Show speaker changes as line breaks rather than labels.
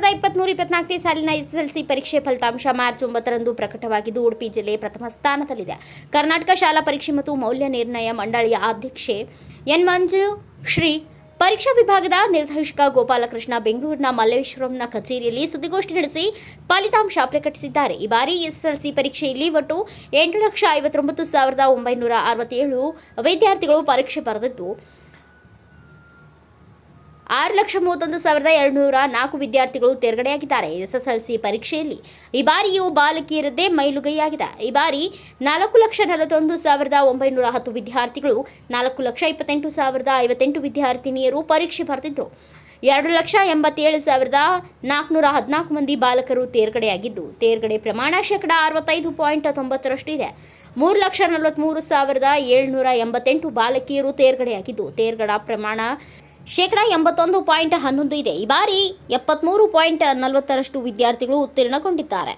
2023-24ನೇ ಸಾಲಿನ ಎಸ್ಎಸ್ಎಲ್ಸಿ ಪರೀಕ್ಷೆ ಫಲಿತಾಂಶ ಮಾರ್ಚ್ 9ರಂದು ಪ್ರಕಟವಾಗಿದ್ದು, ಉಡುಪಿ ಜಿಲ್ಲೆ ಪ್ರಥಮ ಸ್ಥಾನದಲ್ಲಿದೆ. ಕರ್ನಾಟಕ ಶಾಲಾ ಪರೀಕ್ಷೆ ಮತ್ತು ಮೌಲ್ಯ ನಿರ್ಣಯ ಮಂಡಳಿಯ ಅಧ್ಯಕ್ಷೆ ಎನ್ ಮಂಜುಶ್ರೀ, ಪರೀಕ್ಷಾ ವಿಭಾಗದ ನಿರ್ದೇಶಕ ಗೋಪಾಲಕೃಷ್ಣ ಬೆಂಗಳೂರಿನ ಮಲ್ಲೇಶ್ವರಂನ ಕಚೇರಿಯಲ್ಲಿ ಸುದ್ದಿಗೋಷ್ಠಿ ನಡೆಸಿ ಫಲಿತಾಂಶ ಪ್ರಕಟಿಸಿದ್ದಾರೆ. ಈ ಬಾರಿ ಎಸ್ಎಸ್ಎಲ್ಸಿ ಪರೀಕ್ಷೆಯಲ್ಲಿ ಒಟ್ಟು 8,59,967 ವಿದ್ಯಾರ್ಥಿಗಳು ಪರೀಕ್ಷೆ ಬರೆದಿದ್ದು, 6,31,204 ವಿದ್ಯಾರ್ಥಿಗಳು ತೇರ್ಗಡೆಯಾಗಿದ್ದಾರೆ. ಎಸ್ಎಸ್ಎಲ್ಸಿ ಪರೀಕ್ಷೆಯಲ್ಲಿ ಈ ಬಾರಿಯೂ ಬಾಲಕಿಯರದ್ದೇ ಮೈಲುಗೈಯಾಗಿದೆ. ಈ ಬಾರಿ 4,41,910 ವಿದ್ಯಾರ್ಥಿಗಳು, 4,28,058 ವಿದ್ಯಾರ್ಥಿನಿಯರು ಪರೀಕ್ಷೆ ಬರೆದಿದ್ದರು. 2,87,414 ಮಂದಿ ಬಾಲಕರು ತೇರ್ಗಡೆಯಾಗಿದ್ದು, ತೇರ್ಗಡೆ ಪ್ರಮಾಣ 65.90% ಇದೆ. 3,43,788 ಬಾಲಕಿಯರು ತೇರ್ಗಡೆಯಾಗಿದ್ದು, ತೇರ್ಗಡೆ ಪ್ರಮಾಣ 81.11% ಇದೆ. ಈ ಬಾರಿ 73.40% ವಿದ್ಯಾರ್ಥಿಗಳು ಉತ್ತೀರ್ಣಗೊಂಡಿದ್ದಾರೆ.